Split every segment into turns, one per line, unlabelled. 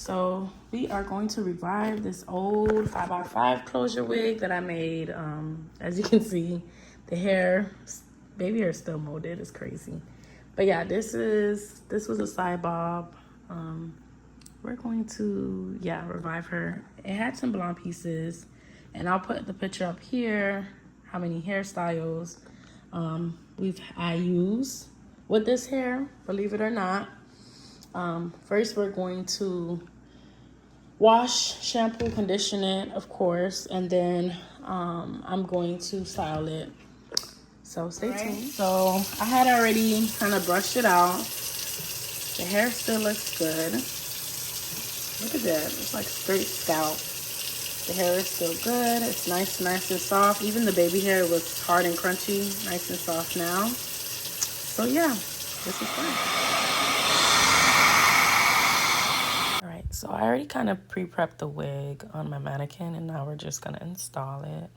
So we are going to revive this old 5x5 closure wig that I made. As you can see, the hair, baby hair is still molded. It's crazy. But yeah, this was a side bob. We're going to, revive her. It had some blonde pieces, and I'll put the picture up here, how many hairstyles I use with this hair, believe it or not. First, we're going to wash, shampoo, condition it, of course, and then I'm going to style it. So stay tuned. So I had already kind of brushed it out. The hair still looks good. Look at that. It's like straight scalp. The hair is still good. It's nice and soft. Even the baby hair was hard and crunchy, nice and soft now. So yeah, this is fun. So I already kind of pre-prepped the wig on my mannequin, and now we're just going to install it.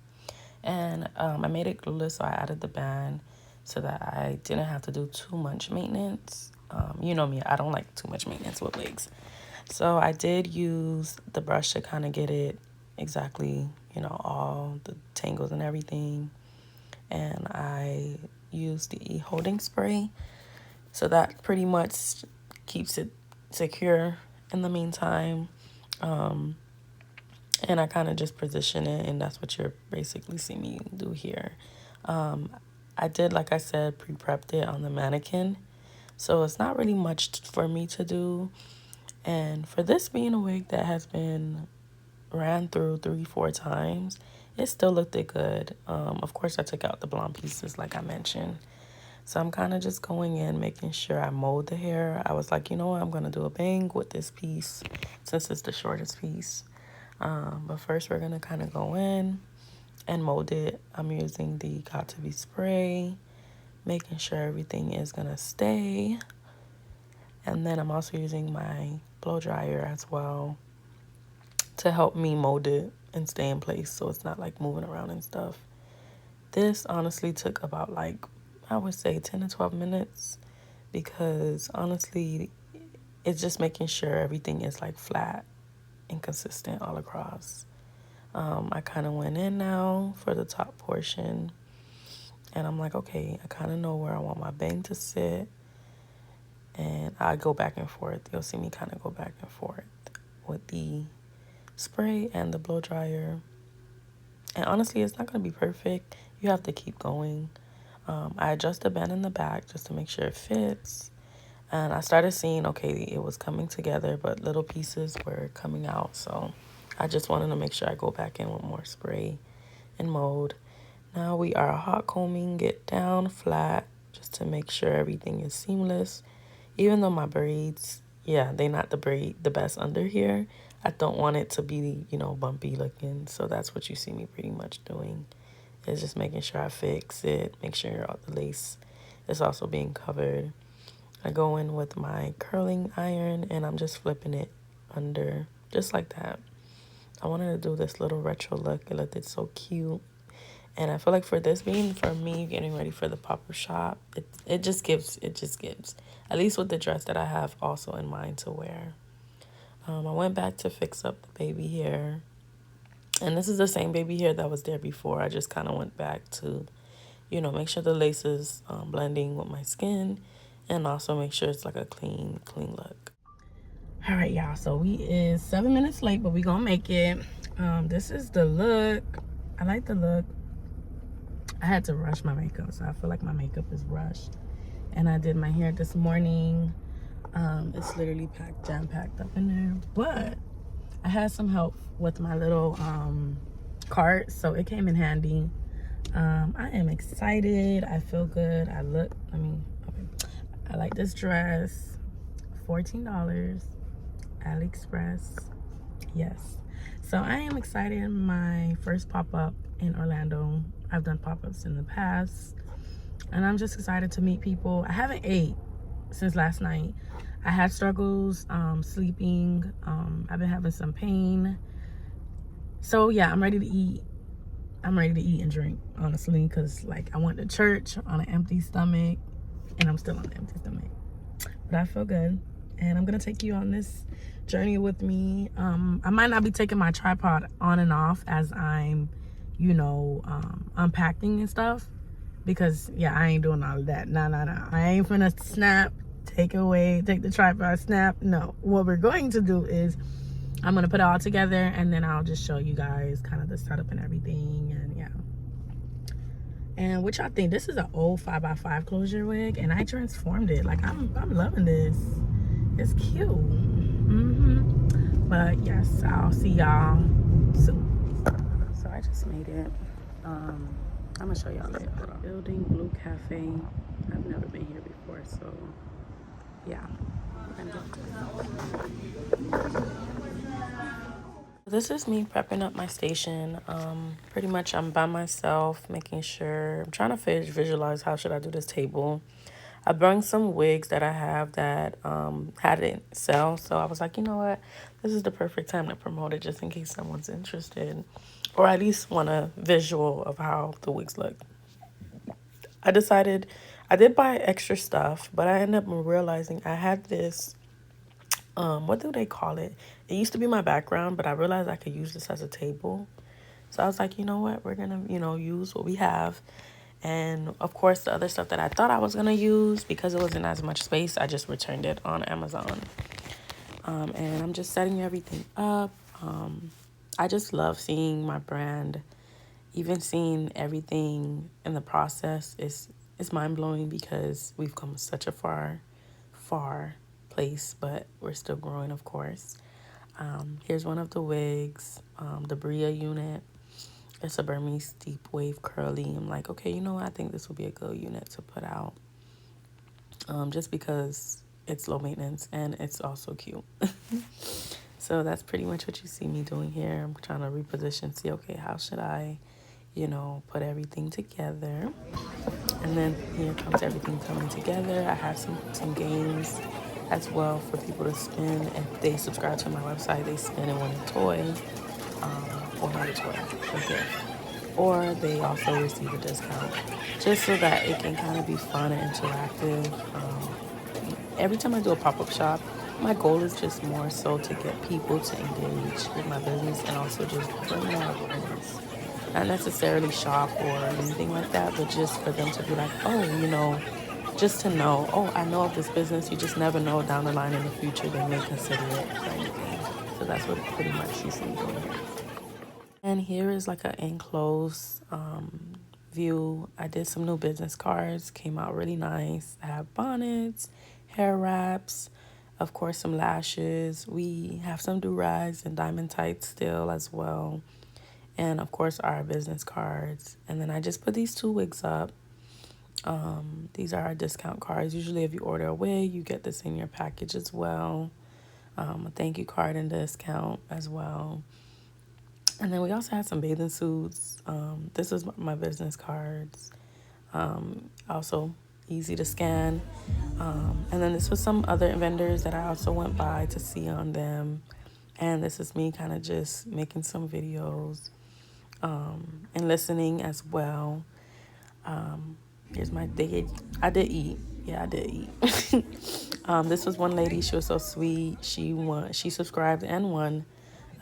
And I made it glueless, so I added the band so that I didn't have to do too much maintenance. You know me, I don't like too much maintenance with wigs. So I did use the brush to kind of get it exactly, all the tangles and everything. And I used the holding spray. So that pretty much keeps it secure in the meantime. And I kind of just position it, and that's what you're basically seeing me do here. I did, like I said, pre-prepped it on the mannequin, so it's not really much for me to do. And for this being a wig that has been ran through 3-4 times, it still looked good. Of course, I took out the blonde pieces like I mentioned. So I'm kind of just going in, making sure I mold the hair. I was like, you know what, I'm going to do a bang with this piece since it's the shortest piece. But first we're going to kind of go in and mold it. I'm using the Got To Be spray, making sure everything is going to stay. And then I'm also using my blow dryer as well to help me mold it and stay in place so it's not like moving around and stuff. This honestly took about I would say 10 to 12 minutes because honestly, it's just making sure everything is like flat and consistent all across. I kind of went in now for the top portion, and I'm like, okay, I kind of know where I want my bang to sit, and I go back and forth. You'll see me kind of go back and forth with the spray and the blow dryer. And honestly, it's not going to be perfect. You have to keep going. I adjust the band in the back just to make sure it fits. And I started seeing, okay, it was coming together, but little pieces were coming out. So I just wanted to make sure I go back in with more spray and mold. Now we are hot combing it down flat just to make sure everything is seamless. Even though my braids, they're not the best under here. I don't want it to be, bumpy looking. So that's what you see me pretty much doing. Is just making sure I fix it, make sure all the lace is also being covered. I go in with my curling iron and I'm just flipping it under, just like that. I wanted to do this little retro look. It looked so cute. And I feel like for this being, for me, getting ready for the pop-up shop, it just gives. At least with the dress that I have also in mind to wear. I went back to fix up the baby hair. And this is the same baby hair that was there before. I just kind of went back to, make sure the lace is blending with my skin. And also make sure it's like a clean look. All right, y'all. So we is 7 minutes late, but we gonna make it. This is the look. I like the look. I had to rush my makeup, so I feel like my makeup is rushed. And I did my hair this morning. It's literally jam-packed up in there. But I had some help with my little cart, so it came in handy. I am excited. I feel good. I like this dress. $14. AliExpress. Yes. So I am excited. My first pop-up in Orlando. I've done pop-ups in the past. And I'm just excited to meet people. I haven't ate since last night. I had struggles sleeping. I've been having some pain. So yeah, I'm ready to eat. I'm ready to eat and drink, honestly, because I went to church on an empty stomach, and I'm still on an empty stomach. But I feel good, and I'm gonna take you on this journey with me. I might not be taking my tripod on and off as I'm, unpacking and stuff, because yeah, I ain't doing all of that. No. I ain't finna snap, take the tripod, snap. No, what we're going to do is I'm gonna put it all together, and then I'll just show you guys kind of the setup and everything. And yeah. And what y'all think? This is an old 5x5 closure wig, and I transformed it. Like, I'm loving this. It's cute. But yes, I'll see y'all soon. So I just made it. I'm gonna show y'all it. Building Blu Cafe. I've never been here before, so yeah. This is me prepping up my station. Pretty much I'm by myself, making sure, I'm trying to visualize how should I do this table. I brought some wigs that I have that hadn't sell, so I was like, you know what, this is the perfect time to promote it just in case someone's interested, or at least want a visual of how the wigs look. I decided I did buy extra stuff, but I ended up realizing I had this, what do they call it? It used to be my background, but I realized I could use this as a table. So I was like, you know what, we're gonna, use what we have. And of course, the other stuff that I thought I was gonna use, because it wasn't as much space, I just returned it on Amazon. And I'm just setting everything up. I just love seeing my brand, even seeing everything in the process is mind-blowing, because we've come such a far place, but we're still growing, of course. Here's one of the wigs, the Bria unit. It's a Burmese deep wave curly. I'm like, okay, you know what? I think this would be a good unit to put out. Just because it's low maintenance and it's also cute. So that's pretty much what you see me doing here. I'm trying to reposition, see, okay, how should I, put everything together. And then here comes everything coming together. I have some games as well for people to spin. If they subscribe to my website, they spin and win a toy. Or not a toy, a gift. Or they also receive a discount, just so that it can kind of be fun and interactive. Every time I do a pop-up shop, my goal is just more so to get people to engage with my business and also just bring more awareness. Not necessarily shop or anything like that, but just for them to be like, oh, just to know, oh, I know of this business. You just never know, down the line in the future they may consider it for anything. So that's what pretty much you see me doing here. And here is like an enclosed view. I did some new business cards, came out really nice. I have bonnets, hair wraps, of course some lashes. We have some do-rags and diamond tights still as well. And of course our business cards. And then I just put these 2 wigs up. These are our discount cards. Usually if you order a wig, you get this in your package as well. A thank you card and discount as well. And then we also had some bathing suits. This is my business cards. Also easy to scan. And then this was some other vendors that I also went by to see on them. And this is me kind of just making some videos and listening as well. Here's my day. I did eat. Yeah, I did eat. This was one lady. She was so sweet. She subscribed and won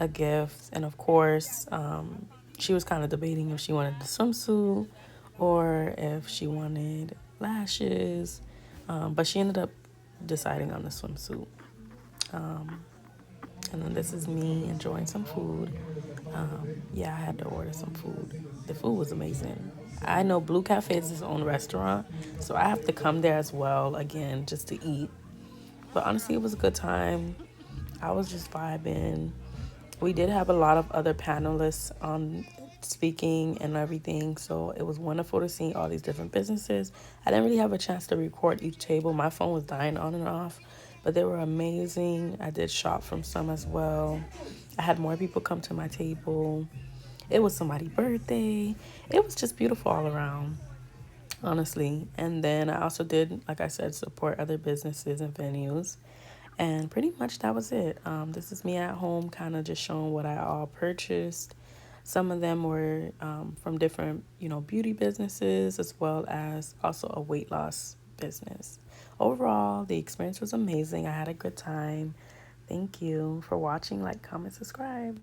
a gift. And of course, she was kind of debating if she wanted the swimsuit or if she wanted lashes. But she ended up deciding on the swimsuit. And then this is me enjoying some food. Yeah, I had to order some food. The food was amazing. I know Blu Cafe is its own restaurant, so I have to come there as well, again, just to eat. But honestly, it was a good time. I was just vibing. We did have a lot of other panelists on speaking and everything, so it was wonderful to see all these different businesses. I didn't really have a chance to record each table. My phone was dying on and off, but they were amazing. I did shop from some as well. I had more people come to my table. It was somebody's birthday. It was just beautiful all around, honestly. And then I also did, like I said, support other businesses and venues. And pretty much that was it. This is me at home, kind of just showing what I all purchased. Some of them were from different, beauty businesses, as well as also a weight loss business. Overall, the experience was amazing. I had a good time. Thank you for watching. Like, comment, subscribe.